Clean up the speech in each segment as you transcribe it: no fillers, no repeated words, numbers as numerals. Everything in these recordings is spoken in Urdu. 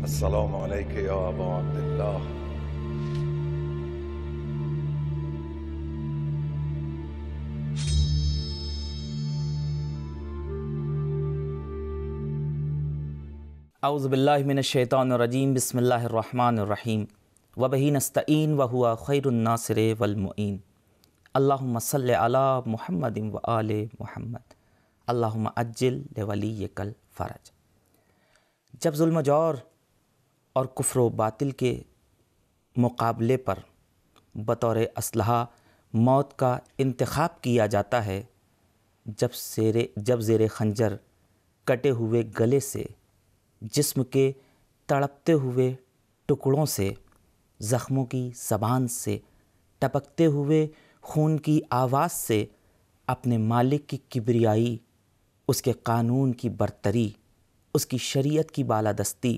السلام عليك يا أبا عبد الله. اعوذ باللہ من الشیطان الرجیم. بسم اللہ الرحمن الرحیم. وبہ نستعین وہو خیر الناصر والمعین. اللہم صلی علی محمد وآل محمد. اللہم عجل لولیک الفرج. جب ظلم و جور اور کفر و باطل کے مقابلے پر بطور اسلحہ موت کا انتخاب کیا جاتا ہے، جب زیر خنجر کٹے ہوئے گلے سے، جسم کے تڑپتے ہوئے ٹکڑوں سے، زخموں کی زبان سے، ٹپکتے ہوئے خون کی آواز سے اپنے مالک کی کبریائی، اس کے قانون کی برتری، اس کی شریعت کی بالادستی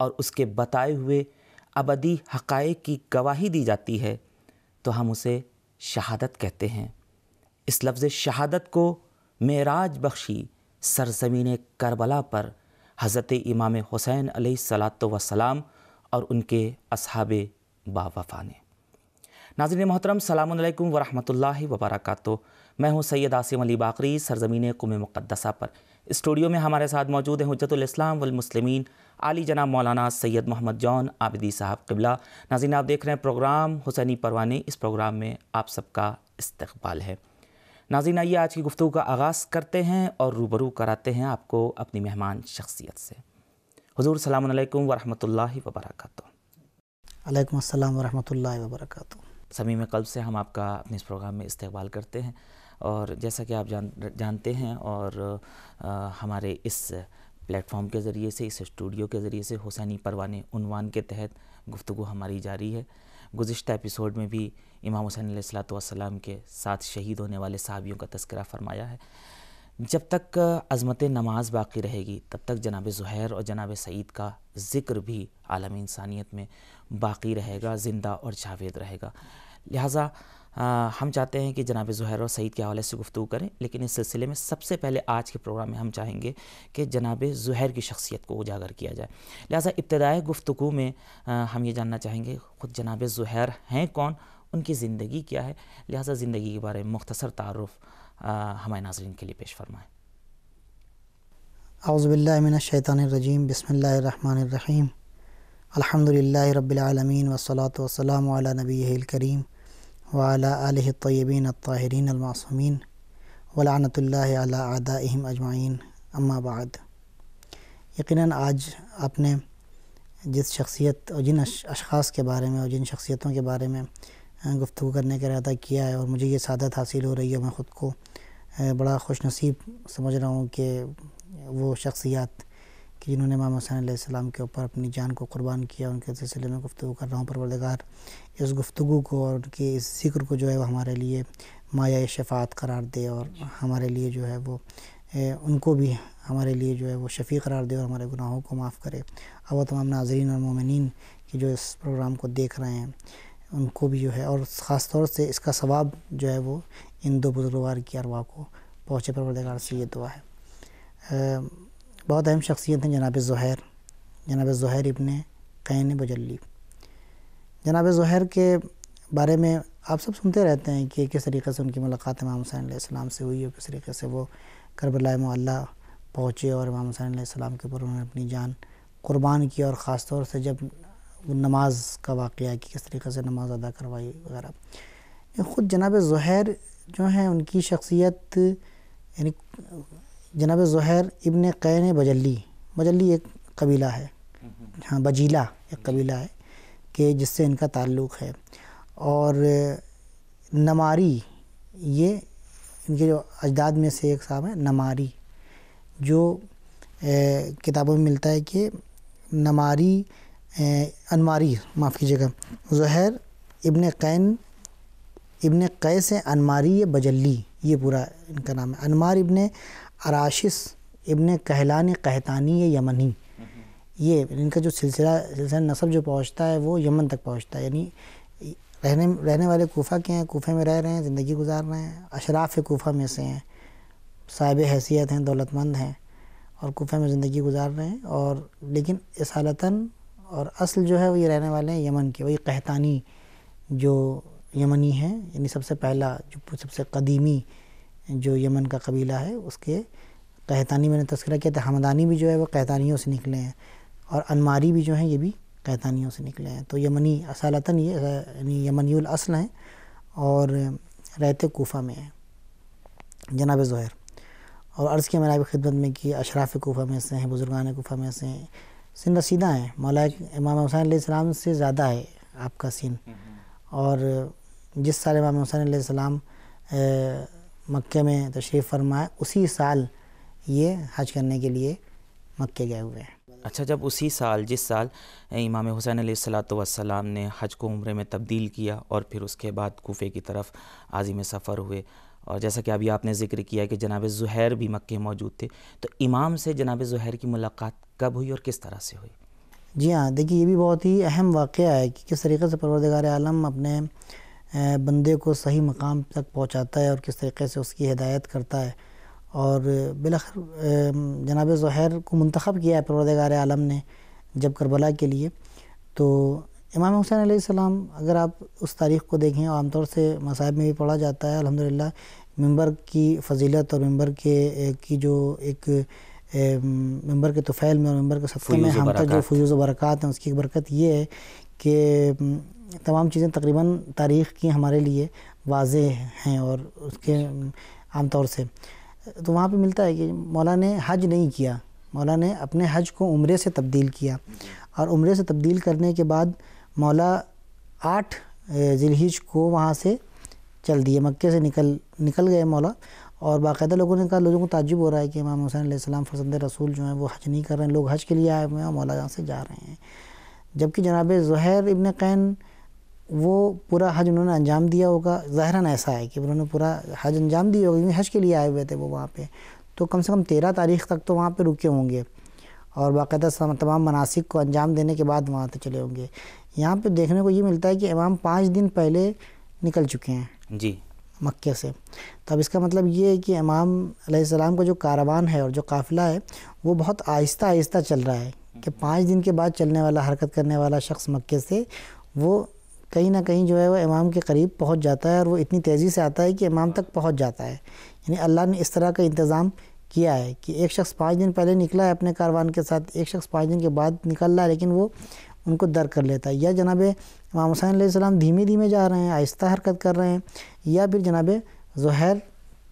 اور اس کے بتائے ہوئے ابدی حقائق کی گواہی دی جاتی ہے تو ہم اسے شہادت کہتے ہیں۔ اس لفظ شہادت کو معراج بخشی سرزمین کربلا پر حضرت امام حسین علیہ الصلاۃ والسلام اور ان کے اصحاب باوفا نے۔ ناظرین محترم، السلام علیکم ورحمۃ اللہ وبرکاتہ۔ میں ہوں سید عاصم علی باقری، سرزمین قم مقدسہ پر۔ اسٹوڈیو میں ہمارے ساتھ موجود ہیں حجت الاسلام والمسلمین عالی جناب مولانا سید محمد جون عابدی صاحب قبلہ۔ ناظرین، آپ دیکھ رہے ہیں پروگرام حسینی پروانی۔ اس پروگرام میں آپ سب کا استقبال ہے۔ ناظرین، آئیے آج کی گفتگو کا آغاز کرتے ہیں اور روبرو کراتے ہیں آپ کو اپنی مہمان شخصیت سے۔ حضور السلام علیکم ورحمۃ اللہ وبرکاتہ۔ علیکم السلام ورحمۃ اللہ وبرکاتہ۔ صمیم قلب سے ہم آپ کا اپنے اس پروگرام میں استقبال کرتے ہیں، اور جیسا کہ آپ جانتے ہیں اور ہمارے اس پلیٹ فارم کے ذریعے سے، اس اسٹوڈیو کے ذریعے سے حسینی پروانے عنوان کے تحت گفتگو ہماری جاری ہے۔ گزشتہ ایپیسوڈ میں بھی امام حسین علیہ الصلاۃ والسلام کے ساتھ شہید ہونے والے صحابیوں کا تذکرہ فرمایا ہے۔ جب تک عظمت نماز باقی رہے گی تب تک جناب زہیر اور جناب سعید کا ذکر بھی عالم انسانیت میں باقی رہے گا، زندہ اور جاوید رہے گا۔ لہٰذا ہم چاہتے ہیں کہ جناب زہیر اور سعید کے حوالے سے گفتگو کریں، لیکن اس سلسلے میں سب سے پہلے آج کے پروگرام میں ہم چاہیں گے کہ جناب زہیر کی شخصیت کو اجاگر کیا جائے۔ لہٰذا ابتدائی گفتگو میں ہم یہ جاننا چاہیں گے خود جناب زہیر ہیں کون، ان کی زندگی کیا ہے۔ لہٰذا زندگی کے بارے میں مختصر تعارف ہمارے ناظرین کے لیے پیش فرمائیں۔ اعوذ باللہ من الشیطان الرجیم، بسم اللہ الرحمن الرحیم، الحمد للہ رب العالمین والصلاة والسلام علی نبیہ الکریم وعلی آلہ الطیبین الطاہرین المعصومین ولعنۃ اللہ علی اعدائہم اجمعین، اما بعد۔ یقیناً آج آپ نے جس شخصیت اور جن اشخاص کے بارے میں اور جن شخصیتوں کے بارے میں گفتگو کرنے کا ارادہ کیا ہے، اور مجھے یہ سعادت حاصل ہو رہی ہے، میں خود کو بڑا خوش نصیب سمجھ رہا ہوں کہ وہ شخصیات کہ جنہوں نے امام حسین علیہ السلام کے اوپر اپنی جان کو قربان کیا، ان کے سلسلے میں گفتگو کر رہا ہوں۔ پروردگار اس گفتگو کو اور ان کے اس ذکر کو جو ہے وہ ہمارے لیے مایہ شفاعت قرار دے، اور ہمارے لیے جو ہے وہ ان کو بھی ہمارے لیے جو ہے وہ شفیع قرار دے، اور ہمارے گناہوں کو معاف کرے۔ اور وہ تمام ناظرین اور مومنین کہ جو اس پروگرام کو دیکھ رہے ہیں ان کو بھی جو ہے، اور خاص طور سے اس کا ثواب جو ہے وہ ان دو بزرگوار کی ارواح کو پہنچے، پروردگار سے یہ دعا ہے۔ بہت اہم شخصیت ہیں جناب زہیر، جناب زہیر ابن قین بجلی۔ جناب زہیر کے بارے میں آپ سب سنتے رہتے ہیں کہ کس طریقے سے ان کی ملاقات امام حسین علیہ السلام سے ہوئی، اور کس طریقے سے وہ کربلا معلیٰ پہنچے اور امام حسین علیہ السلام کے اوپر انہوں نے اپنی جان قربان کی، اور خاص طور سے جب وہ نماز کا واقعہ کہ کس طریقے سے نماز ادا کروائی وغیرہ۔ خود جناب زہیر جو ہیں ان کی شخصیت، یعنی جناب زہیر ابن قین بجلی، بجلی ایک قبیلہ ہے، ہاں بجیلہ ایک قبیلہ ہے کہ جس سے ان کا تعلق ہے، اور نماری یہ ان کے جو اجداد میں سے ایک صاحب ہے نماری، جو کتابوں میں ملتا ہے کہ نماری انماری، معاف کیجیے گا، زہیر ابن قیس انماری بجلی، یہ پورا ان کا نام ہے۔ انمار ابن اراشس ابن کہلان قحطانی یمنی، یہ ان کا جو سلسلہ نسب جو پہنچتا ہے وہ یمن تک پہنچتا ہے، یعنی رہنے والے کوفہ کے ہیں، کوفے میں رہ رہے ہیں، زندگی گزار رہے ہیں، اشراف کوفہ میں سے ہیں، صاحب حیثیت ہیں، دولت مند ہیں، اور کوفہ میں زندگی گزار رہے ہیں، اور لیکن اصالتاً اور اصل جو ہے وہ یہ رہنے والے ہیں یمن کے، وہی قحطانی جو یمنی ہیں، یعنی سب سے پہلا جو سب سے قدیمی جو یمن کا قبیلہ ہے اس کے قحطانی میں نے تذکرہ کیا تھا۔ حمدانی بھی جو ہے وہ قحطانیوں سے نکلے ہیں، اور انماری بھی جو ہیں یہ بھی قحطانیوں سے نکلے ہیں۔ تو یمنی اصالتاً یہ یعنی یمنی الاصل ہیں اور رہتے کوفہ میں ہیں جناب زہیر۔ اور عرض کیا میں نے خدمت میں کہ اشراف کوفہ میں سے ہیں، بزرگان کوفہ میں سے ہیں، سن رسیدہ ہیں، مولا امام حسین علیہ السلام سے زیادہ ہے آپ کا سن۔ اور جس سال امام حسین علیہ السلام مکہ میں تشریف فرمائے اسی سال یہ حج کرنے کے لیے مکہ گئے ہوئے ہیں۔ اچھا، جب اسی سال جس سال امام حسین علیہ السلام نے حج کو عمرے میں تبدیل کیا اور پھر اس کے بعد کوفے کی طرف عازم سفر ہوئے، اور جیسا کہ ابھی آپ نے ذکر کیا کہ جناب زہیر بھی مکہ موجود تھے، تو امام سے جناب زہیر کی ملاقات کب ہوئی اور کس طرح سے ہوئی؟ جی ہاں، دیکھیے یہ بھی بہت ہی اہم واقعہ ہے کہ کس طریقے سے پروردگار عالم اپنے بندے کو صحیح مقام تک پہنچاتا ہے اور کس طریقے سے اس کی ہدایت کرتا ہے۔ اور بالآخر جناب زہیر کو منتخب کیا ہے پروردگار عالم نے جب کربلا کے لیے۔ تو امام حسین علیہ السلام اگر آپ اس تاریخ کو دیکھیں، عام طور سے مصائب میں بھی پڑھا جاتا ہے الحمدللہ، منبر کی فضیلت اور منبر کی جو ایک منبر کے طفیل میں اور منبر کے صدقے میں ہم تک جو فیوز و برکات ہیں، اس کی ایک برکت یہ ہے کہ تمام چیزیں تقریباً تاریخ کی ہمارے لیے واضح ہیں، اور اس کے عام طور سے تو وہاں پہ ملتا ہے کہ مولا نے حج نہیں کیا، مولا نے اپنے حج کو عمرے سے تبدیل کیا، اور عمرے سے تبدیل کرنے کے بعد مولا 8 ذی الحجہ کو وہاں سے چل دیے، مکے سے نکل گئے مولا۔ اور باقاعدہ لوگوں نے کہا، لوگوں کو تعجب ہو رہا ہے کہ امام حسین علیہ السلام فرزند رسول جو ہیں وہ حج نہیں کر رہے ہیں، لوگ حج کے لیے آئے ہوئے ہیں اور مولا یہاں سے جا رہے ہیں، جبکہ جناب زہیر ابن قین وہ پورا حج انہوں نے انجام دیا ہوگا۔ ظاہراً ایسا ہے کہ انہوں نے پورا حج انجام دیا ہوگا، کیونکہ حج کے لیے آئے ہوئے تھے وہ وہاں پہ، تو کم سے کم 13 تاریخ تک تو وہاں پہ رکے ہوں گے، اور باقاعدہ تمام مناسک کو انجام دینے کے بعد وہاں سے چلے ہوں گے۔ یہاں پہ دیکھنے کو یہ ملتا ہے کہ امام 5 دن پہلے نکل چکے ہیں جی مکے سے۔ تو اب اس کا مطلب یہ ہے کہ امام علیہ السلام کا جو کاروان ہے اور جو قافلہ ہے وہ بہت آہستہ آہستہ چل رہا ہے، کہ 5 دن کے بعد چلنے والا، حرکت کرنے والا شخص مکے سے وہ کہیں نہ کہیں جو ہے وہ امام کے قریب پہنچ جاتا ہے، اور وہ اتنی تیزی سے آتا ہے کہ امام تک پہنچ جاتا ہے۔ یعنی اللہ نے اس طرح کا انتظام کیا ہے کہ ایک شخص 5 دن پہلے نکلا ہے اپنے کاروان کے ساتھ، ایک شخص 5 دن کے بعد نکل رہا ہے، لیکن وہ ان کو در کر لیتا ہے۔ یا جناب امام حسین علیہ السلام دھیمے دھیمے جا رہے ہیں، آہستہ حرکت کر رہے ہیں، یا پھر جناب زہیر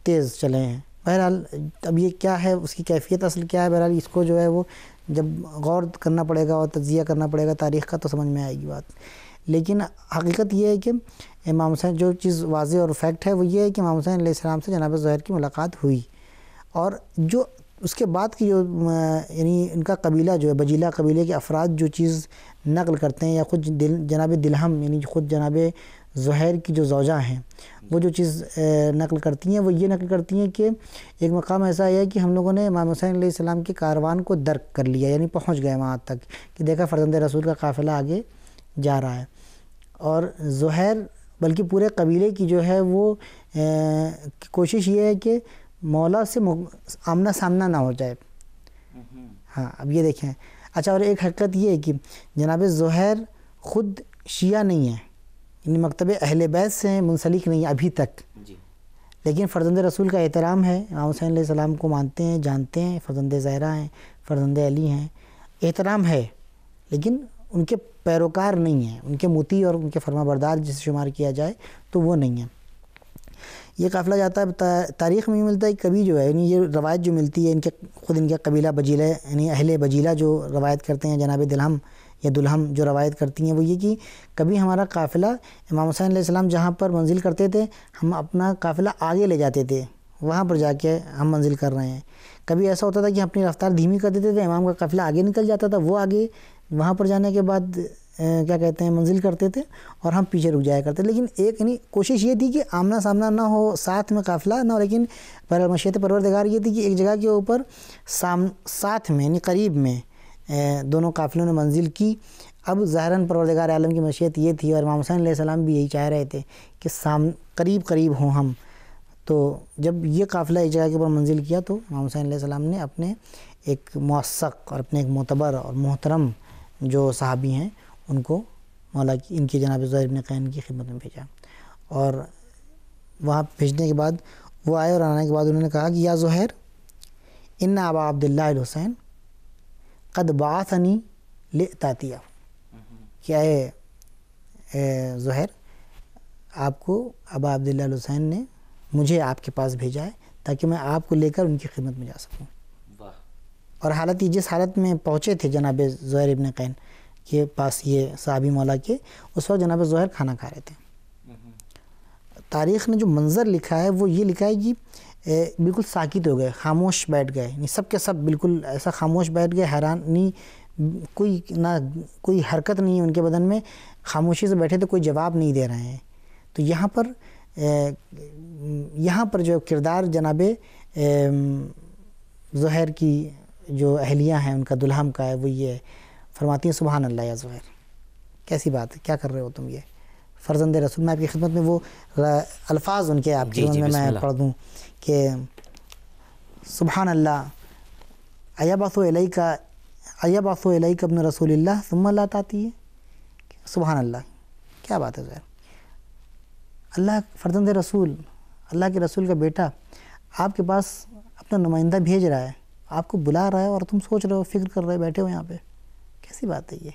تیز چلے ہیں۔ بہرحال اب یہ کیا ہے، اس کی کیفیت اصل کیا ہے، بہرحال اس کو جو ہے وہ جب غور کرنا پڑے گا اور تجزیہ کرنا پڑے گا تاریخ کا تو سمجھ میں آئے گی بات۔ لیکن حقیقت یہ ہے کہ امام حسین، جو چیز واضح اور فیکٹ ہے وہ یہ ہے کہ امام حسین علیہ السلام سے جناب زہیر کی ملاقات ہوئی، اور جو اس کے بعد کی جو یعنی ان کا قبیلہ جو ہے، بجیلہ قبیلے کے افراد جو چیز نقل کرتے ہیں، یا خود جناب دلہم یعنی خود جناب زہیر کی جو زوجہ ہیں وہ جو چیز نقل کرتی ہیں، وہ یہ نقل کرتی ہیں کہ ایک مقام ایسا ہے کہ ہم لوگوں نے امام حسین علیہ السلام کے کاروان کو درک کر لیا، یعنی پہنچ گئے وہاں تک کہ دیکھا فرزند رسول کا قافلہ آگے جا رہا ہے، اور زہیر بلکہ پورے قبیلے کی جو ہے وہ کوشش یہ ہے کہ مولا سے آمنا سامنا نہ ہو جائے۔ ہاں اب یہ دیکھیں، اچھا، اور ایک حقیقت یہ ہے کہ جناب زہیر خود شیعہ نہیں ہیں، یعنی مکتب اہل بیت سے منسلک نہیں ابھی تک، لیکن فرزند رسول کا احترام ہے، امام حسین علیہ السلام کو مانتے ہیں، جانتے ہیں، فرزند زہرا ہیں، فرزند علی ہیں، احترام ہے، لیکن ان کے پیروکار نہیں ہیں، ان کے مطیع اور ان کے فرما بردار جسے شمار کیا جائے تو وہ نہیں ہیں۔ یہ قافلہ جاتا ہے، تاریخ میں ملتا ہے کبھی جو ہے، یعنی یہ روایت جو ملتی ہے ان کے خود ان کے قبیلہ بجیلہ یعنی اہل بجیلہ جو روایت کرتے ہیں، جناب دلہم یا دلہم جو روایت کرتی ہیں، وہ یہ کہ کبھی ہمارا قافلہ امام حسین علیہ السلام جہاں پر منزل کرتے تھے ہم اپنا قافلہ آگے لے جاتے تھے، وہاں پر جا کے ہم منزل کر رہے ہیں۔ کبھی ایسا ہوتا تھا کہ اپنی رفتار دھیمی کر دیتے تھے، امام کا قافلہ آگے نکل جاتا تھا، وہ آگے وہاں پر جانے کے بعد کیا کہتے ہیں منزل کرتے تھے اور ہم پیچھے رک جایا کرتے، لیکن ایک یعنی کوشش یہ تھی کہ آمنا سامنا نہ ہو، ساتھ میں قافلہ نہ ہو، لیکن مشیت پروردگار یہ تھی کہ ایک جگہ کے اوپر ساتھ میں یعنی قریب میں دونوں قافلوں نے منزل کی۔ اب ظاہراً پروردگار عالم کی مشیت یہ تھی، اور امام حسین علیہ السلام بھی یہی چاہ رہے تھے کہ قریب ہوں ہم۔ تو جب یہ قافلہ ایک جگہ کے اوپر منزل کیا تو امام حسین علیہ السلام نے اپنے ایک موثق اور اپنے ایک معتبر اور محترم جو صحابی ہیں ان کو مولا کی ان کی جناب زہیر ابن قین کی خدمت میں بھیجا، اور وہاں بھیجنے کے بعد وہ آئے، اور آنے کے بعد انہوں نے کہا کہ یا زہیر ان ابا عبداللہ الحسین قد بعثنی لاتیہ، کہ اے زہیر آپ کو ابا عبداللہ الحسین نے مجھے آپ کے پاس بھیجا ہے تاکہ میں آپ کو لے کر ان کی خدمت میں جا سکوں۔ اور حالت یہ جس حالت میں پہنچے تھے جناب زہیر ابن قین کے پاس یہ صحابی مولا کے، اس وقت جناب زہیر کھانا کھا رہے تھے۔ تاریخ نے جو منظر لکھا ہے وہ یہ لکھا ہے کہ بالکل ساکت ہو گئے، خاموش بیٹھ گئے، یعنی سب کے سب بالکل ایسا خاموش بیٹھ گئے، حیران نہیں، کوئی حرکت نہیں ہے ان کے بدن میں، خاموشی سے بیٹھے تو کوئی جواب نہیں دے رہے ہیں۔ تو یہاں پر جو کردار جناب زہیر کی جو اہلیہ ہیں ان کا دلہم کا ہے وہ یہ ہے، فرماتی ہیں سبحان اللہ یا زہیر، کیسی بات ہے، کیا کر رہے ہو تم، یہ فرزند رسول۔ میں آپ کی خدمت میں وہ الفاظ ان کے آپ کی خدمت میں پڑھ دوں کہ سبحان اللہ ایبعث الیک ابن رسول اللہ ثم لا تاتی ہے، سبحان اللہ، کیا بات ہے زہیر، اللہ فرزند رسول، اللہ کے رسول کا بیٹا آپ کے پاس اپنا نمائندہ بھیج رہا ہے، آپ کو بلا رہا ہے اور تم سوچ رہے ہو، فکر کر رہے بیٹھے ہو یہاں پہ، کیسی بات ہے، یہ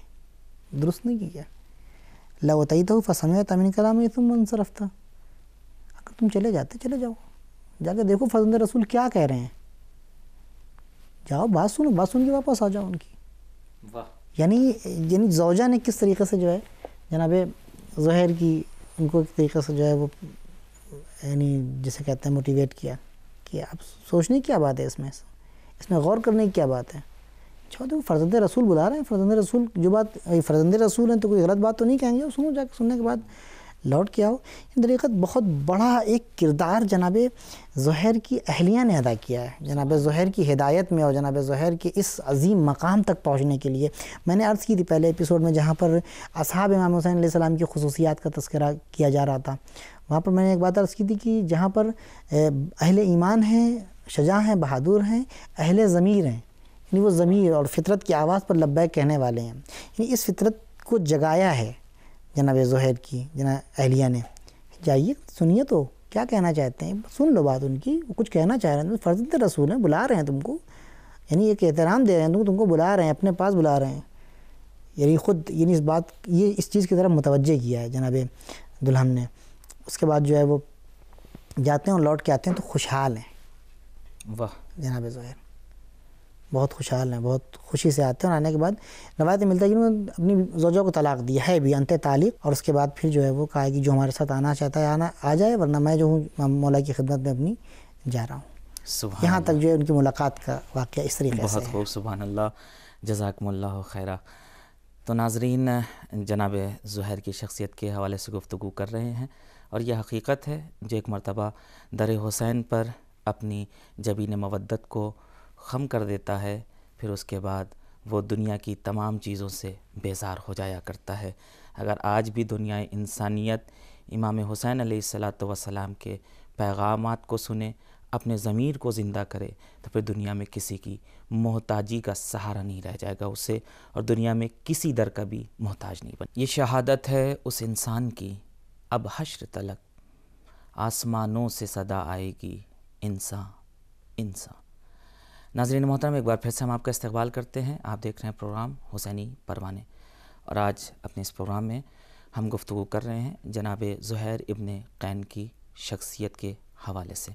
درست نہیں کی ہے۔ لو اتیتہ فسمعت من کلامہ ثم انصرفت، اگر تم چلے جاؤ جا کے دیکھو فرزند رسول کیا کہہ رہے ہیں، جاؤ بات سن کے واپس آ جاؤ ان کی۔ یعنی زوجہ نے کس طریقے سے جو ہے جناب زہیر کی ان کو ایک طریقے سے جو ہے وہ یعنی جسے کہتے ہیں موٹیویٹ کیا کہ آپ سوچنے کی کیا بات ہے، اس میں غور کرنے کی کیا بات ہے، چھوڑ دو، فرزند رسول بلا رہے ہیں، فرزند رسول جو بات فرزند رسول ہیں تو کوئی غلط بات تو نہیں کہیں گے، سنو، جا کے سننے کے بعد لوٹ کے آؤ۔ ان طریقت بہت بڑا ایک کردار جناب زہیر کی اہلیہ نے ادا کیا ہے، جناب زہیر کی ہدایت میں اور جناب زہیر کے اس عظیم مقام تک پہنچنے کے لیے۔ میں نے عرض کی تھی پہلے ایپیسوڈ میں جہاں پر اصحاب امام حسین علیہ السلام کی خصوصیات کا تذکرہ کیا جا رہا تھا، وہاں پر میں نے ایک بات عرض کی تھی کہ جہاں پر اہل ایمان ہیں، شجاع ہیں، بہادر ہیں، اہل ضمیر ہیں، یعنی وہ ضمیر اور فطرت کی آواز پر لبیک کہنے والے ہیں، یعنی اس فطرت کو جگایا ہے جناب زہیر کی جناب اہلیہ نے۔ جائیے سنیے تو کیا کہنا چاہتے ہیں، سن لو بات ان کی، وہ کچھ کہنا چاہ رہے ہیں، فرزند رسول ہیں، بلا رہے ہیں تم کو، یعنی ایک احترام دے رہے ہیں تم کو بلا رہے ہیں، اپنے پاس بلا رہے ہیں، یعنی خود یعنی اس چیز کی طرف متوجہ کیا ہے جناب دلہن نے۔ اس کے بعد جو ہے وہ جاتے ہیں اور لوٹ کے آتے ہیں تو خوشحال ہیں، واہ جناب زہیر بہت خوشحال ہیں، بہت خوشی سے آتے ہیں، اور آنے کے بعد روایت میں ملتا ہے کہ انہوں نے اپنی زوجہ کو طلاق دی ہے بھی انتہ تعلیق، اور اس کے بعد پھر جو ہے وہ کہا کہ جو ہمارے ساتھ آنا چاہتا ہے آ جائے، ورنہ میں جو ہوں مولا کی خدمت میں اپنی جا رہا ہوں۔ یہاں تک جو ہے ان کی ملاقات کا واقعہ اس طریقے سے بہت خوب، سبحان اللہ، جزاکم اللہ خیرہ۔ تو ناظرین، جناب زہیر کی شخصیت کے حوالے سے گفتگو کر رہے ہیں، اور یہ حقیقت ہے جو ایک مرتبہ در حسین پر اپنی جبین مودت کو خم کر دیتا ہے، پھر اس کے بعد وہ دنیا کی تمام چیزوں سے بیزار ہو جایا کرتا ہے۔ اگر آج بھی دنیا انسانیت امام حسین علیہ السلام کے پیغامات کو سنے، اپنے ضمیر کو زندہ کرے، تو پھر دنیا میں کسی کی محتاجی کا سہارا نہیں رہ جائے گا اسے، اور دنیا میں کسی در کا بھی محتاج نہیں بنے۔ یہ شہادت ہے اس انسان کی، اب حشر تلک آسمانوں سے صدا آئے گی، انسان انسان۔ ناظرین محترم، ایک بار پھر سے ہم آپ کا استقبال کرتے ہیں، آپ دیکھ رہے ہیں پروگرام حسینی پروانے، اور آج اپنے اس پروگرام میں ہم گفتگو کر رہے ہیں جناب زہیر ابن قین کی شخصیت کے حوالے سے۔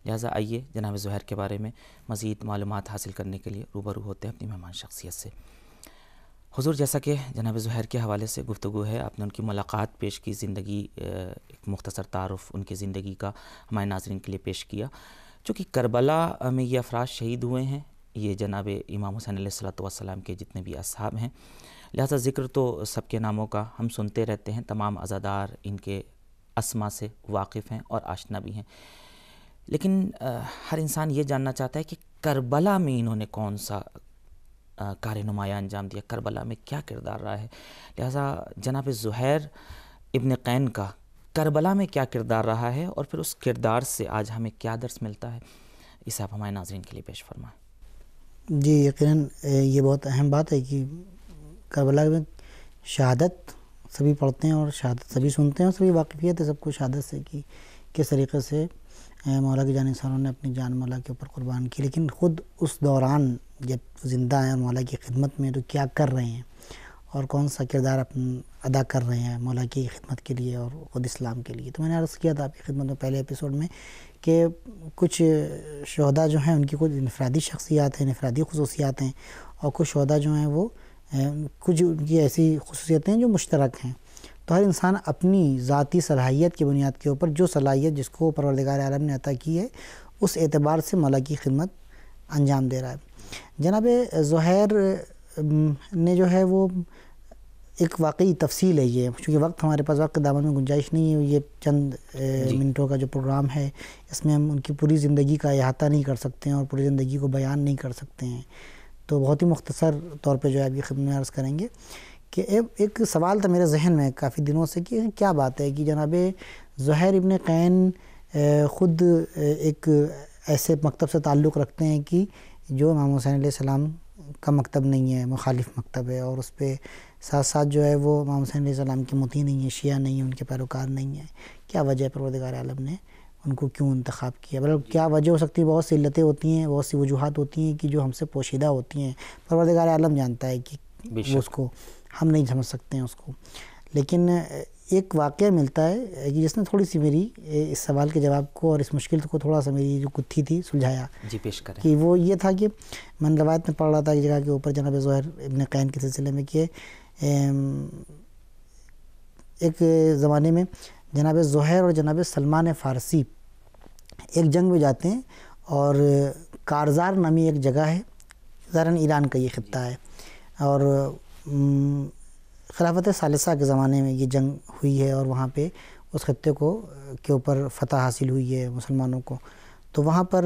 لہٰذا آئیے جناب زہیر کے بارے میں مزید معلومات حاصل کرنے کے لیے روبرو ہوتے ہیں اپنی مہمان شخصیت سے۔ حضور، جیسا کہ جناب زہیر کے حوالے سے گفتگو ہے، آپ نے ان کی ملاقات پیش کی، زندگی، ایک مختصر تعارف ان کی زندگی کا ہمارے ناظرین کے لیے پیش کیا۔ چونکہ کربلا میں یہ افراد شہید ہوئے ہیں، یہ جناب امام حسین علیہ السلام کے جتنے بھی اصحاب ہیں، لہذا ذکر تو سب کے ناموں کا ہم سنتے رہتے ہیں، تمام عزادار ان کے اسما سے واقف ہیں اور آشنا بھی ہیں، لیکن ہر انسان یہ جاننا چاہتا ہے کہ کربلا میں انہوں نے کون سا کار نمایاں انجام دیا، کربلا میں کیا کردار رہا ہے۔ لہذا جناب زہیر ابن قین کا کربلا میں کیا کردار رہا ہے، اور پھر اس کردار سے آج ہمیں کیا درس ملتا ہے، اسے آپ ہمارے ناظرین کے لیے پیش فرمائیں۔ جی یقیناً یہ بہت اہم بات ہے کہ کربلا میں شہادت سبھی پڑھتے ہیں اور شہادت سبھی سنتے ہیں اور سبھی واقفیت ہے سب کو شہادت سے کہ کس طریقے سے مولا کی جانب سے انہوں نے اپنی جان مولا کے اوپر قربان کی. لیکن خود اس دوران جب زندہ ہیں اور مولا کی خدمت میں تو کیا کر رہے ہیں اور کون سا کردار ادا کر رہے ہیں مولا کی خدمت کے لیے اور خود اسلام کے لیے. تو میں نے عرض کیا تھا آپ کی خدمت میں پہلے ایپیسوڈ میں کہ کچھ شہداء جو ہیں ان کی کچھ انفرادی شخصیات ہیں، انفرادی خصوصیات ہیں، اور کچھ شہداء جو ہیں وہ کچھ ان کی ایسی خصوصیتیں ہیں جو مشترک ہیں. تو ہر انسان اپنی ذاتی صلاحیت کی بنیاد کے اوپر جو صلاحیت جس کو پروردگار عالم نے عطا کی ہے اس اعتبار سے مولا کی خدمت انجام دے رہا ہے. جناب زہیر نے جو ہے وہ ایک واقعی تفصیل ہے یہ، چونکہ وقت ہمارے پاس وقت دامن میں گنجائش نہیں ہے، یہ چند منٹوں کا جو پروگرام ہے اس میں ہم ان کی پوری زندگی کا احاطہ نہیں کر سکتے ہیں اور پوری زندگی کو بیان نہیں کر سکتے ہیں. تو بہت ہی مختصر طور پہ جو ہے آپ کی خدمت میں عرض کریں گے کہ ایک سوال تھا میرے ذہن میں کافی دنوں سے کہ کیا بات ہے کہ جناب زہیر ابن قین خود ایک ایسے مکتب سے تعلق رکھتے ہیں کہ جو امام حسین علیہ السلام کا مکتب نہیں ہے، مخالف مکتب ہے، اور اس پہ ساتھ ساتھ جو ہے وہ امام حسین علیہ السلام کی مطیع نہیں ہے، شیعہ نہیں ہے، ان کے پیروکار نہیں ہیں. کیا وجہ ہے پروردگار عالم نے ان کو کیوں انتخاب کیا؟ مطلب کیا وجہ ہو سکتی ہے؟ بہت سی علتیں ہوتی ہیں، بہت سی وجوہات ہوتی ہیں کہ جو ہم سے پوشیدہ ہوتی ہیں، پروردگار عالم جانتا ہے کہ وہ اس کو ہم نہیں سمجھ سکتے ہیں اس کو. لیکن ایک واقعہ ملتا ہے کہ جس نے تھوڑی سی میری اس سوال کے جواب کو اور اس مشکل کو تھوڑا سا میری جو گتھی تھی سلجھایا. جی پیش کریں. کہ وہ یہ تھا کہ میں نے روایت میں پڑھ رہا تھا ایک جگہ کے اوپر جناب زہیر ابن قین کے سلسلے میں کہ ایک زمانے میں جناب زہیر اور جناب سلمان فارسی ایک جنگ میں جاتے ہیں اور کارزار نامی ایک جگہ ہے، ظاہراً ایران کا یہ خطہ ہے، اور خلافت ثالثہ کے زمانے میں یہ جنگ ہوئی ہے اور وہاں پہ اس خطے کے اوپر فتح حاصل ہوئی ہے مسلمانوں کو. تو وہاں پر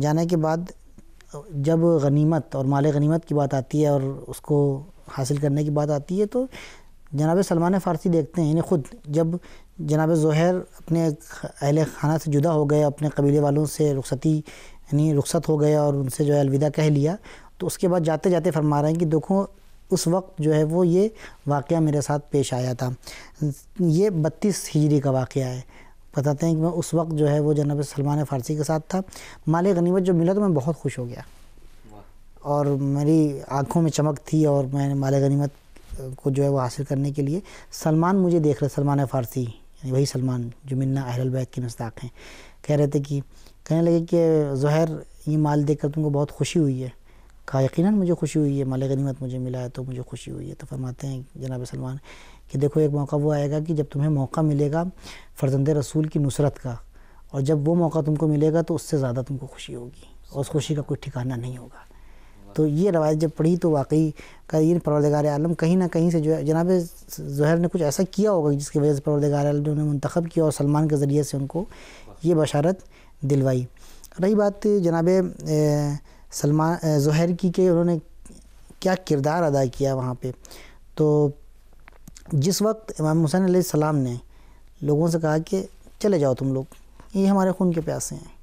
جانے کے بعد جب غنیمت اور مال غنیمت کی بات آتی ہے اور اس کو حاصل کرنے کی بات آتی ہے تو جناب سلمان فارسی دیکھتے ہیں، یعنی خود جب جناب زہیر اپنے اہل خانہ سے جدا ہو گئے، اپنے قبیلے والوں سے رخصت ہو گئے اور ان سے جو ہے الوداع کہہ لیا، تو اس کے بعد جاتے جاتے فرما رہے ہیں کہ دیکھو اس وقت جو ہے وہ یہ واقعہ میرے ساتھ پیش آیا تھا. یہ 32 ہجری کا واقعہ ہے. بتاتے ہیں کہ میں اس وقت جو ہے وہ جناب سلمان فارسی کے ساتھ تھا. مال غنیمت جو ملا تو میں بہت خوش ہو گیا اور میری آنکھوں میں چمک تھی، اور میں نے مال غنیمت کو جو ہے وہ حاصل کرنے کے لیے سلمان مجھے دیکھ رہے، سلمان فارسی یعنی وہی سلمان جو منا اہل البیت کے مصداق ہیں، کہہ رہے تھے کہ کہنے لگے کہ زہیر یہ مال دیکھ کر تم کو بہت خوشی ہوئی ہے. کہا یقیناً مجھے خوشی ہوئی ہے، مال غنیمت مجھے ملا ہے تو مجھے خوشی ہوئی ہے. تو فرماتے ہیں جناب سلمان کہ دیکھو ایک موقع وہ آئے گا کہ جب تمہیں موقع ملے گا فرزند رسول کی نصرت کا، اور جب وہ موقع تم کو ملے گا تو اس سے زیادہ تم کو خوشی ہوگی اور اس خوشی کا کوئی ٹھکانہ نہیں ہوگا. تو یہ روایت جب پڑھی تو واقعی کہ یہ پروردگار عالم کہیں نہ کہیں سے جو ہے جناب زہیر نے کچھ ایسا کیا ہوگا جس کی وجہ سے پروردگار عالم نے انہیں منتخب کیا اور سلمان کے ذریعے سے ان کو یہ بشارت دلوائی. رہی بات جناب زہیر کی کہ انہوں نے کیا کردار ادا کیا وہاں پہ، تو جس وقت امام حسین علیہ السلام نے لوگوں سے کہا کہ چلے جاؤ تم لوگ، یہ ہمارے خون کے پیاسے ہیں،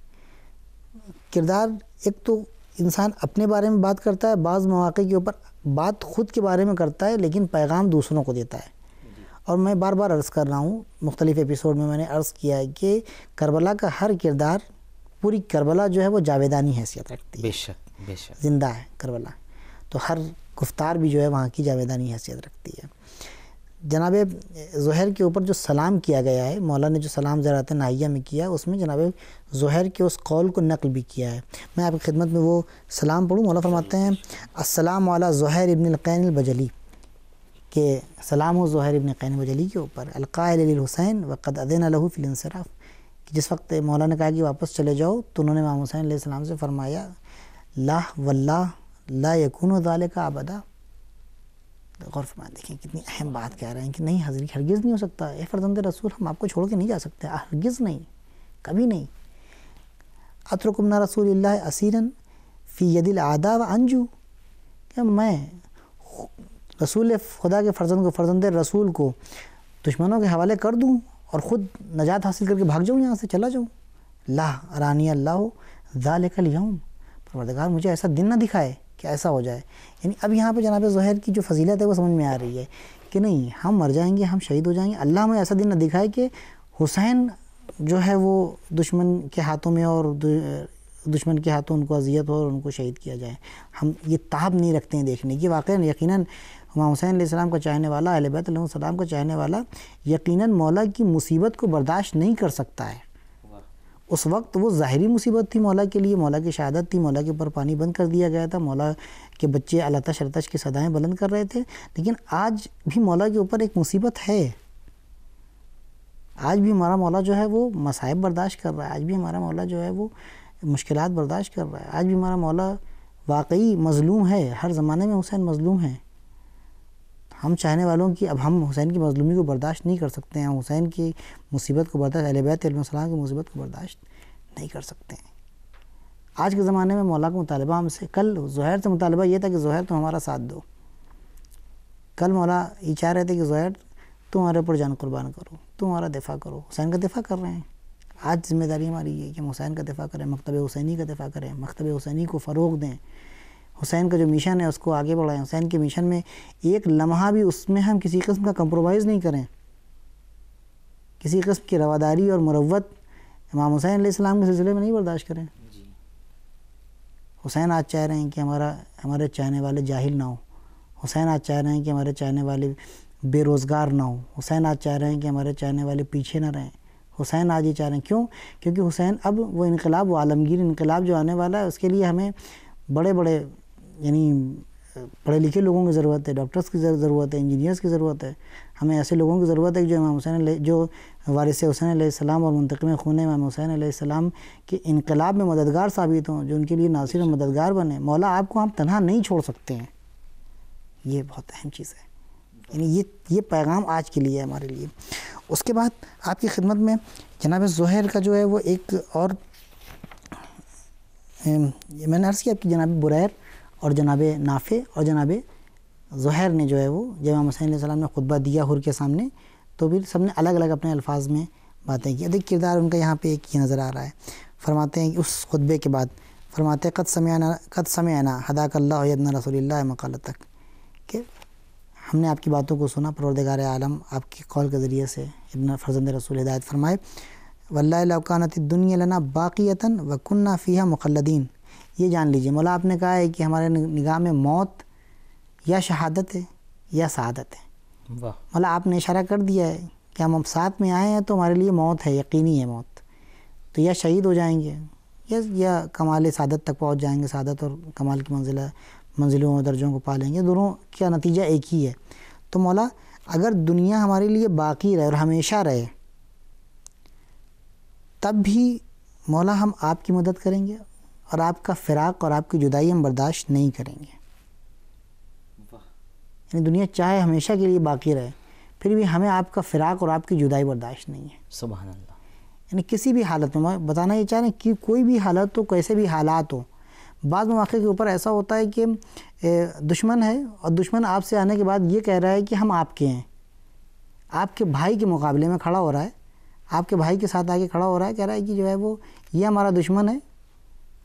کردار ایک تو انسان اپنے بارے میں بات کرتا ہے، بعض مواقع کے اوپر بات خود کے بارے میں کرتا ہے لیکن پیغام دوسروں کو دیتا ہے. اور میں بار بار عرض کر رہا ہوں، مختلف ایپیسوڈ میں نے عرض کیا ہے کہ کربلا کا ہر کردار، پوری کربلا جو ہے وہ جاویدانی حیثیت رکھتی ہے. بے شک بے شک زندہ ہے کربلا، تو ہر گفتار بھی جو ہے وہاں کی جاویدانی حیثیت رکھتی ہے. جناب زہیر کے اوپر جو سلام کیا گیا ہے، مولا نے جو سلام زیارت ناہیہ میں کیا اس میں جناب زہیر کے اس قول کو نقل بھی کیا ہے. میں آپ کی خدمت میں وہ سلام پڑھوں. مولا فرماتے ہیں السلام علی زہیر ابن القین البجلی، کہ سلام ہو زہیر ابن قین بجلی کے اوپر، القائل للحسین وقد اذن له فی الانصراف، کہ جس وقت مولا نے کہا کہ واپس چلے جاؤ تو انہوں نے امام حسین علیہ السلام سے فرمایا لا واللہ لا یکون ذالک ابدا. غور فرمائیں، دیکھیں کتنی اہم بات کہہ رہے ہیں کہ نہیں حضرت ہرگز نہیں ہو سکتا، اے فرزند رسول ہم آپ کو چھوڑ کے نہیں جا سکتے، ہرگز نہیں، کبھی نہیں. اترکم رسول اللہ اسیرا فی ید الاعداء وانجو، کہ میں رسول خدا کے فرزند رسول کو دشمنوں کے حوالے کر دوں اور خود نجات حاصل کر کے بھاگ جاؤں، یہاں سے چلا جاؤں. لا ارانی اللہ ذالک الیوم، پروردگار مجھے ایسا دن نہ دکھائے کہ کہ ایسا ہو جائے. یعنی اب یہاں پہ جناب زہیر کی جو فضیلت ہے وہ سمجھ میں آ رہی ہے کہ نہیں ہم مر جائیں گے, ہم شہید ہو جائیں گے, اللہ ہمیں ایسا دن نہ دکھائے کہ حسین جو ہے وہ دشمن کے ہاتھوں میں اور دشمن کے ہاتھوں ان کو اذیت ہو اور ان کو شہید کیا جائے. ہم یہ تاب نہیں رکھتے ہیں دیکھنے کی. واقعاً یقیناً امام حسین علیہ السلام کا چاہنے والا, اہل بیت علیہ السلام کا چاہنے والا یقیناً مولا کی مصیبت کو برداشت نہیں کر سکتا ہے. اس وقت وہ ظاہری مصیبت تھی مولا کے لیے, مولا کی شہادت تھی, مولا کے اوپر پانی بند کر دیا گیا تھا, مولا کے بچے التش التش کی صدائیں بلند کر رہے تھے, لیکن آج بھی مولا کے اوپر ایک مصیبت ہے. آج بھی ہمارا مولا جو ہے وہ مصائب برداشت کر رہا ہے, آج بھی ہمارا مولا جو ہے وہ مشکلات برداشت کر رہا ہے, آج بھی ہمارا مولا واقعی مظلوم ہے. ہر زمانے میں حسین مظلوم ہے. ہم چاہنے والوں کی اب ہم حسین کی مظلومی کو برداشت نہیں کر سکتے ہیں, ہم حسین کی مصیبت کو برداشت, اہل بیت علیہ السلام کی مصیبت کو برداشت نہیں کر سکتے ہیں. آج کے زمانے میں مولا کا مطالبہ ہم سے, کل زہیر سے مطالبہ یہ تھا کہ زہیر تم ہمارا ساتھ دو. کل مولا یہ چاہ رہے تھے کہ زہیر تم ہمارے اوپر جان قربان کرو, تم ہمارا دفاع کرو. حسین کا دفاع کر رہے ہیں. آج ذمہ داری ہماری یہ ہے کہ ہم حسین کا دفاع کریں, مکتب حسینی کا دفاع کریں, مکتب حسینی کو فروغ دیں, حسین کا جو مشن ہے اس کو آگے بڑھائیں. حسین کے مشن میں ایک لمحہ بھی اس میں ہم کسی قسم کا کمپرومائز نہیں کریں, کسی قسم کی رواداری اور مروت امام حسین علیہ السلام کے سلسلے میں نہیں برداشت کریں. حسین آج چاہ رہے ہیں کہ ہمارے چاہنے والے جاہل نہ ہوں, حسین آج چاہ رہے ہیں کہ ہمارے چاہنے والے بے روزگار نہ ہوں, حسین آج چاہ رہے ہیں کہ ہمارے چاہنے والے پیچھے نہ رہیں. حسین آج یہ چاہ رہے ہیں, کیوں؟ کیونکہ حسین اب وہ انقلاب, وہ عالمگیر انقلاب جو آنے والا ہے اس کے لیے ہمیں بڑے بڑے یعنی پڑھے لکھے لوگوں کی ضرورت ہے, ڈاکٹرز کی ضرورت ہے, انجینئرز کی ضرورت ہے. ہمیں ایسے لوگوں کی ضرورت ہے جو امام حسین جو وارث حسین علیہ السلام اور منتقم خون امام حسین علیہ السلام کے انقلاب میں مددگار ثابت ہوں, جو ان کے لیے ناصر و مددگار بنے. مولا آپ کو ہم تنہا نہیں چھوڑ سکتے ہیں. یہ بہت اہم چیز ہے. یعنی یہ پیغام آج کے لیے ہے ہمارے لیے. اس کے بعد آپ کی خدمت میں جناب زہیر کا جو ہے وہ ایک اور میں نے عرض کیا کہ جناب بریر اور جناب نافع اور جناب زہیر نے جو ہے وہ جب امام حسین علیہ السلام نے خطبہ دیا حر کے سامنے تو پھر سب نے الگ الگ اپنے الفاظ میں باتیں کی. دیکھ کردار ان کا یہاں پہ ایک ہی نظر آ رہا ہے. فرماتے ہیں کہ اس خطبے کے بعد فرماتے ہیں قد سمعنا حداک اللہ یدنا رسول اللہ مقالت تک, کہ ہم نے آپ کی باتوں کو سنا, پروردگار عالم آپ کے قول کے ذریعے سے ابن فرزند رسول ہدایت فرمائے. واللہ لو کانت الدنیا لنا باقیۃ وکننا فیہا مخلدین. یہ جان لیجئے مولا آپ نے کہا ہے کہ ہمارے نگاہ میں موت یا شہادت ہے یا سعادت ہے. مولا آپ نے اشارہ کر دیا ہے کہ ہم ساتھ میں آئے ہیں تو ہمارے لیے موت ہے, یقینی ہے موت. تو یا شہید ہو جائیں گے یا کمال سعادت تک پہنچ جائیں گے, سعادت اور کمال کی منزلوں اور درجوں کو پا لیں گے. دونوں کا نتیجہ ایک ہی ہے. تو مولا اگر دنیا ہمارے لیے باقی رہے اور ہمیشہ رہے تب بھی مولا ہم آپ کی مدد کریں گے اور آپ کا فراق اور آپ کی جدائی ہم برداشت نہیں کریں گے. یعنی دنیا چاہے ہمیشہ کے لیے باقی رہے پھر بھی ہمیں آپ کا فراق اور آپ کی جدائی برداشت نہیں ہے. سبحان اللہ. یعنی کسی بھی حالت میں بتانا یہ چاہ رہے ہیں کہ کوئی بھی حالت ہو, کیسے بھی حالات ہو, بعض مواقع کے اوپر ایسا ہوتا ہے کہ دشمن ہے اور دشمن آپ سے آنے کے بعد یہ کہہ رہا ہے کہ ہم آپ کے ہیں, آپ کے بھائی کے مقابلے میں کھڑا ہو رہا ہے, آپ کے بھائی کے ساتھ آگے کھڑا ہو رہا ہے, کہہ رہا ہے کہ جو ہے وہ یہ ہمارا دشمن ہے,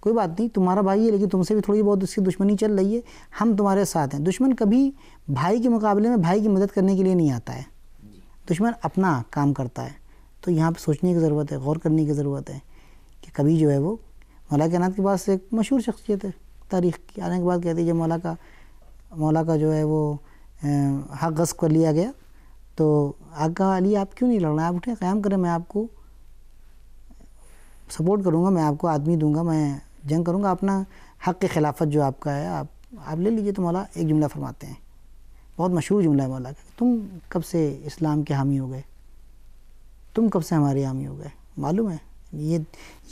کوئی بات نہیں تمہارا بھائی ہے لیکن تم سے بھی تھوڑی بہت اس کی دشمنی چل رہی ہے, ہم تمہارے ساتھ ہیں. دشمن کبھی بھائی کے مقابلے میں بھائی کی مدد کرنے کے لیے نہیں آتا ہے, دشمن اپنا کام کرتا ہے. تو یہاں پہ سوچنے کی ضرورت ہے, غور کرنے کی ضرورت ہے کہ کبھی جو ہے وہ مولا کائنات کے پاس ایک مشہور شخصیت ہے تاریخ کی, آنے کے بعد کہتی ہے جب مولا کا جو ہے وہ حق غصب کر لیا گیا تو آقا علی آپ کیوں نہیں لڑ رہے ہیں, آپ اٹھیں قیام کریں, میں آپ کو سپورٹ کروں گا, میں آپ کو آدمی دوں گا, میں جنگ کروں گا, اپنا حق خلافت جو آپ کا ہے آپ لے لیجئے. تو مولا ایک جملہ فرماتے ہیں, بہت مشہور جملہ ہے مولا کا, تم کب سے اسلام کے حامی ہو گئے, تم کب سے ہمارے حامی ہو گئے. معلوم ہے یہ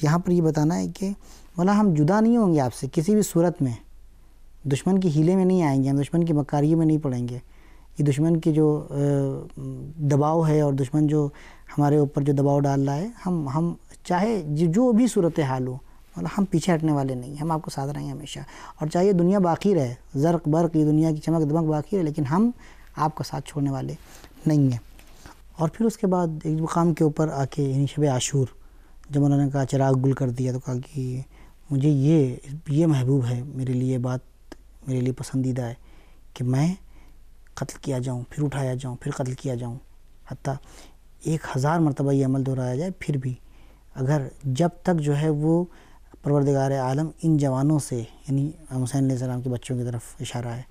یہاں پر یہ بتانا ہے کہ مولا ہم جدا نہیں ہوں گے آپ سے کسی بھی صورت میں, دشمن کی ہیلے میں نہیں آئیں گے, ہم دشمن کی مکاریوں میں نہیں پڑیں گے. یہ دشمن کی جو دباؤ ہے اور دشمن جو ہمارے اوپر جو دباؤ ڈال رہا ہے, ہم چاہے جو بھی صورت حال ہو مولا ہم پیچھے ہٹنے والے نہیں ہیں, ہم آپ کو ساتھ رہیں گے ہمیشہ. اور چاہے دنیا باقی رہے, زرق برق یہ دنیا کی چمک دمک باقی رہے, لیکن ہم آپ کا ساتھ چھوڑنے والے نہیں ہیں. اور پھر اس کے بعد ایک مقام کے اوپر آ کے یعنی شب عاشور جب انہوں نے کہا چراغ گل کر دیا تو کہا کہ مجھے یہ محبوب ہے, میرے لیے بات میرے لیے پسندیدہ ہے کہ میں قتل کیا جاؤں، پھر اٹھایا جاؤں، پھر قتل کیا جاؤں، حتیٰ 1000 مرتبہ یہ عمل دہرایا جائے، پھر بھی اگر جب تک جو ہے وہ پروردگار عالم ان جوانوں سے، یعنی امام حسین علیہ السلام کے بچوں کی طرف اشارہ ہے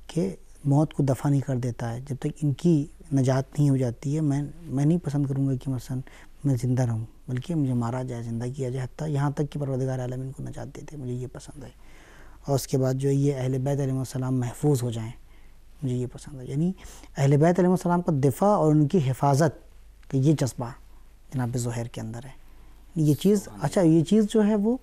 کہ موت کو دفع نہیں کر دیتا ہے، جب تک ان کی نجات نہیں ہو جاتی ہے، میں نہیں پسند کروں گا کہ مثلا میں زندہ رہوں، بلکہ مجھے مارا جائے، زندہ کیا جائے، حتیٰ یہاں تک کہ پروردگار عالم ان کو نجات دیتے، مجھے یہ پسند ہے۔ اور اس کے بعد جو یہ اہل بیت علیہ السلام محفوظ ہو جائیں، مجھے یہ پسند ہے۔ یعنی اہل بیت علیہ السلام کا دفاع اور ان کی حفاظت کہ یہ جذبہ جناب زہیر کے اندر ہے۔ یہ چیز یہ چیز جو ہے وہ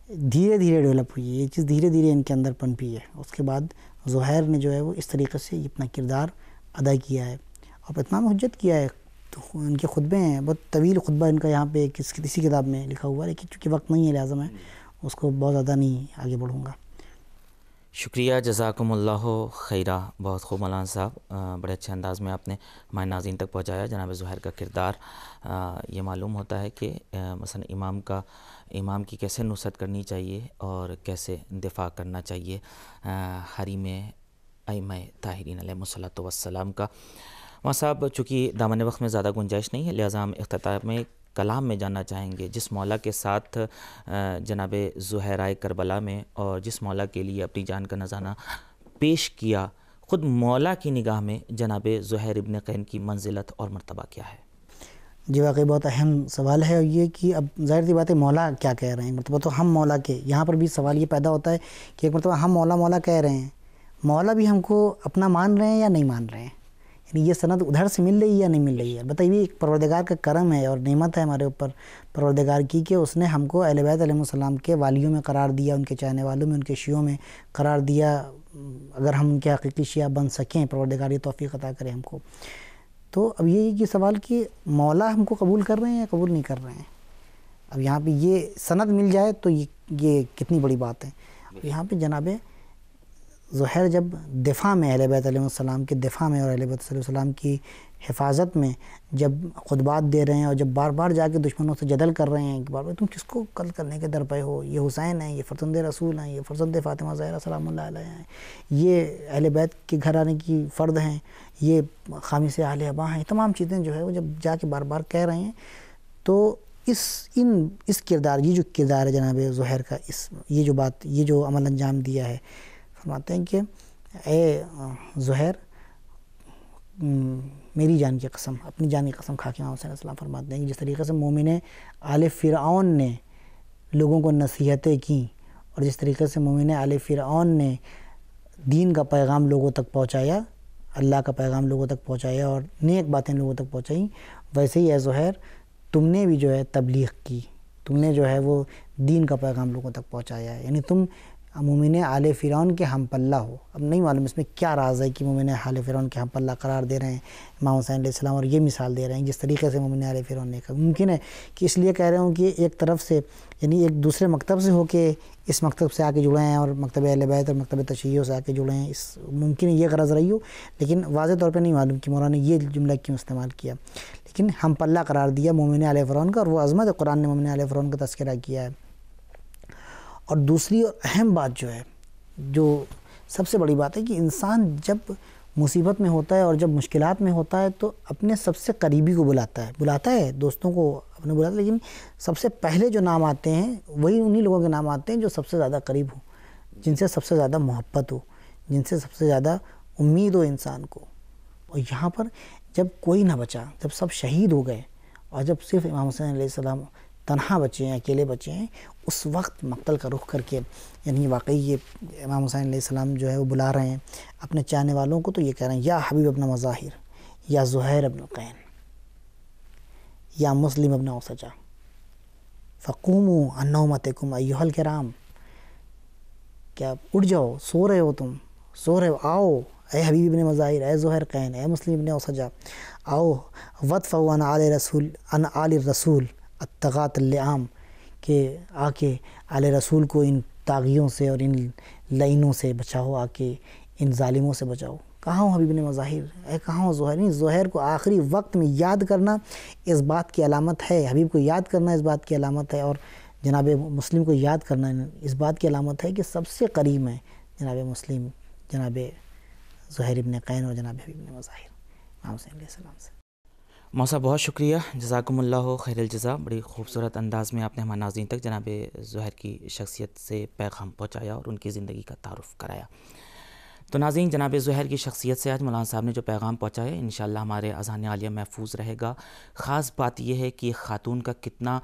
دھیرے دھیرے ڈیولپ ہوئی ہے، یہ چیز دھیرے دھیرے ان کے اندر پنپی ہے۔ اس کے بعد زہیر نے جو ہے وہ اس طریقے سے اپنا کردار ادا کیا ہے اور اتمام حجت کیا ہے۔ تو ان کے خطبے ہیں، بہت طویل خطبہ ان کا یہاں پہ کسی کتاب میں لکھا ہوا ہے، لیکن چونکہ وقت نہیں ہے لہٰذا میں اس کو بہت زیادہ نہیں آگے بڑھوں گا۔ شکریہ، جزاکم اللہ خیرہ، بہت خوب مولانا صاحب، بڑے اچھے انداز میں آپ نے ہمارے ناظرین تک پہنچایا جناب زہیر کا کردار۔ یہ معلوم ہوتا ہے کہ مثلا امام کی کیسے نصرت کرنی چاہیے اور کیسے دفاع کرنا چاہیے حریم ائمہ طاہرین علیہم الصلاۃ والسلام کا۔ وہاں صاحب چونکہ دامن وقت میں زیادہ گنجائش نہیں ہے، لہٰذا ہم اختتام کلام میں جاننا چاہیں گے، جس مولا کے ساتھ جناب زہیر آئے کربلا میں اور جس مولا کے لیے اپنی جان کا نذرانہ پیش کیا، خود مولا کی نگاہ میں جناب زہیر ابن قین کی منزلت اور مرتبہ کیا ہے؟ جی واقعی بہت اہم سوال ہے، اور یہ کہ اب ظاہر سی بات ہے مولا کیا کہہ رہے ہیں، مرتبہ تو ہم مولا کے، یہاں پر بھی سوال یہ پیدا ہوتا ہے کہ ایک مرتبہ ہم مولا مولا کہہ رہے ہیں، مولا بھی ہم کو اپنا مان رہے ہیں یا نہیں مان رہے ہیں، یعنی یہ سند ادھر سے مل رہی ہے یا نہیں مل رہی ہے۔ البتہ یہ ایک پروردگار کا کرم ہے اور نعمت ہے ہمارے اوپر پروردگار کی کہ اس نے ہم کو اہل بیت علیہ السلام کے والیوں میں قرار دیا، ان کے چاہنے والوں میں، ان کے شیعوں میں قرار دیا۔ اگر ہم ان کے حقیقی شیعہ بن سکیں، پروردگار یہ توفیق عطا کرے ہم کو۔ تو اب یہ سوال کہ مولا ہم کو قبول کر رہے ہیں یا قبول نہیں کر رہے ہیں، اب یہاں پہ یہ سند مل جائے تو یہ کتنی بڑی بات ہے۔ یہاں پہ جناب زہیر جب دفاع میں، اہل بیت علیہ السلام کے دفاع میں اور اہل بیت علیہ السلام کی حفاظت میں جب خطبات دے رہے ہیں اور جب بار بار جا کے دشمنوں سے جدل کر رہے ہیں کہ بار بار تم کس کو قتل کرنے کے در پہ ہو، یہ حسین ہیں، یہ فرزند رسول ہیں، یہ فرزند فاطمہ زہرا سلام اللہ علیہ ہیں، یہ اہل بیت کے گھر آنے کی فرد ہیں، یہ خامس اہل ابا ہیں، تمام چیزیں جو ہے وہ جب جا کے بار بار کہہ رہے ہیں تو اس کردار، یہ جو کردار ہے جناب زہیر کا، یہ جو عمل انجام دیا ہے، فرماتے ہیں کہ اے زہیر میری جان کی قسم، اپنی جان کی قسم کھا کے امام حسین علیہ السلام فرماتے ہیں کہ جس طریقے سے مومن آل فرعون نے لوگوں کو نصیحتیں کیں اور جس طریقے سے مومن آل فرعون نے دین کا پیغام لوگوں تک پہنچایا، اللہ کا پیغام لوگوں تک پہنچایا اور نیک باتیں لوگوں تک پہنچائیں، ویسے ہی اے زہیر تم نے بھی جو ہے تبلیغ کی، تم نے جو ہے وہ دین کا پیغام لوگوں تک پہنچایا ہے، یعنی تم مومن آل فرعون کے ہم پلہ ہو۔ اب نہیں معلوم اس میں کیا راز ہے کہ مومن آل فرعون کے ہم پلہ قرار دے رہے ہیں امام حسین علیہ السلام، اور یہ مثال دے رہے ہیں جس طریقے سے مومن آل فرعون نے کہا۔ ممکن ہے کہ اس لیے کہہ رہے ہوں کہ ایک طرف سے، یعنی ایک دوسرے مکتب سے ہو کے اس مکتب سے آ کے جڑے ہیں اور مکتب اہل بیت اور مکتب تشیع سے آ کے جڑے ہیں، ممکن ہے یہ غرض رہی ہو، لیکن واضح طور پہ نہیں معلوم کہ مولانا نے یہ جملہ کیوں استعمال کیا، لیکن ہم پلہ قرار دیا مومن آل فرعون کا، اور وہ عظمت قرآن نے مومن آل فرعون کا تذکرہ کیا ہے۔ اور دوسری اور اہم بات جو ہے، جو سب سے بڑی بات ہے کہ انسان جب مصیبت میں ہوتا ہے اور جب مشکلات میں ہوتا ہے تو اپنے سب سے قریبی کو بلاتا ہے دوستوں کو اپنے بلاتا ہے، لیکن سب سے پہلے جو نام آتے ہیں وہی انہی لوگوں کے نام آتے ہیں جو سب سے زیادہ قریب ہوں، جن سے سب سے زیادہ محبت ہو، جن سے سب سے زیادہ امید ہو انسان کو۔ اور یہاں پر جب کوئی نہ بچا، جب سب شہید ہو گئے اور جب صرف امام حسین علیہ السلام تنہا بچے ہیں، اکیلے بچے ہیں، اس وقت مقتل کا رخ کر کے، یعنی واقعی یہ امام حسین علیہ السلام جو ہے وہ بلا رہے ہیں اپنے چاہنے والوں کو، تو یہ کہہ رہے ہیں یا حبیب ابن مظاہر، یا زہیر ابن قین، یا مسلم ابن اوسجہ، فقوموا عن نومتکم ایھا الکرام، کیا اٹھ جاؤ، سو رہے ہو تم، سو رہے ہو، آؤ اے حبیب ابن مظاہر، اے زہیر قین، اے مسلم ابن اوسجہ، آؤ وادفعوا عن آل الرسول الطغاة اللئام، کہ آ کے آل رسول کو ان طاغیوں سے اور ان لعینوں سے بچاؤ، آ کے ان ظالموں سے بچاؤ۔ کہاں ہو حبیب ابن مظاہر، اے کہاں ہو زہیر؟ نہیں، زہیر کو آخری وقت میں یاد کرنا اس بات کی علامت ہے، حبیب کو یاد کرنا اس بات کی علامت ہے، اور جناب مسلم کو یاد کرنا اس بات کی علامت ہے کہ سب سے قریب ہیں، جناب مسلم، جناب زہیر ابن قین اور جناب حبیب بن مظاہر امام حسین علیہ السلام سے۔ موسیٰ بہت شکریہ، جزاکم اللہ خیر الجزا۔ بڑی خوبصورت انداز میں آپ نے ہمارے ناظرین تک جناب زہیر کی شخصیت سے پیغام پہنچایا اور ان کی زندگی کا تعارف کرایا۔ تو ناظرین، جناب زہیر کی شخصیت سے آج مولانا صاحب نے جو پیغام پہنچایا ہے انشاءاللہ ہمارے اذہان عالیہ محفوظ رہے گا۔ خاص بات یہ ہے کہ خاتون کا کتنا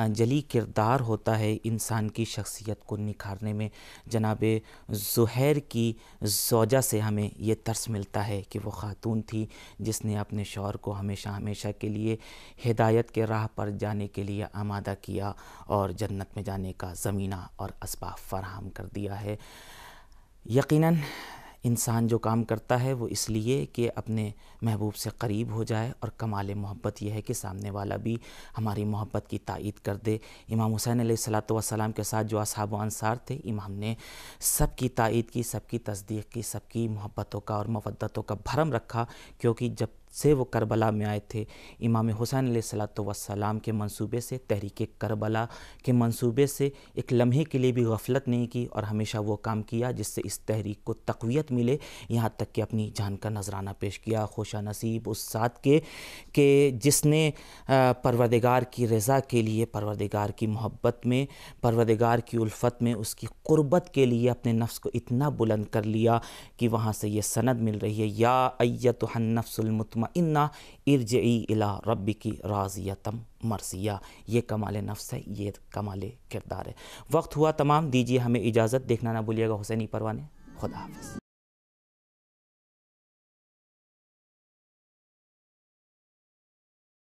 جلی کردار ہوتا ہے انسان کی شخصیت کو نکھارنے میں۔ جناب زہیر کی زوجہ سے ہمیں یہ درس ملتا ہے کہ وہ خاتون تھی جس نے اپنے شوہر کو ہمیشہ ہمیشہ کے لیے ہدایت کے راہ پر جانے کے لیے آمادہ کیا اور جنت میں جانے کا زمینہ اور اسباب فراہم کر دیا ہے۔ یقیناً انسان جو کام کرتا ہے وہ اس لیے کہ اپنے محبوب سے قریب ہو جائے، اور کمال محبت یہ ہے کہ سامنے والا بھی ہماری محبت کی تائید کر دے۔ امام حسین علیہ السلام کے ساتھ جو اصحاب و انصار تھے، امام نے سب کی تائید کی، سب کی تصدیق کی، سب کی محبتوں کا اور مودتوں کا بھرم رکھا، کیونکہ جب سے وہ کربلا میں آئے تھے امام حسین علیہ السلام کے منصوبے سے، تحریک کربلا کے منصوبے سے ایک لمحے کے لیے بھی غفلت نہیں کی، اور ہمیشہ وہ کام کیا جس سے اس تحریک کو تقویت ملے، یہاں تک کہ اپنی جان کا نذرانہ پیش کیا۔ خوشا نصیب اس ذات کے کہ جس نے پروردگار کی رضا کے لیے، پروردگار کی محبت میں، پروردگار کی الفت میں، اس کی قربت کے لیے اپنے نفس کو اتنا بلند کر لیا کہ وہاں سے یہ سند مل رہی ہے، یا ایتھا النفس المطمئنہ ارجعی الی ربک راضیۃ مرضیہ۔ یہ کمال نفس ہے، یہ کمال کردار ہے۔ وقت ہوا تمام، دیجیے ہمیں اجازت، دیکھنا نہ بھولیے گا حسینی پروانے۔ خدا حافظ۔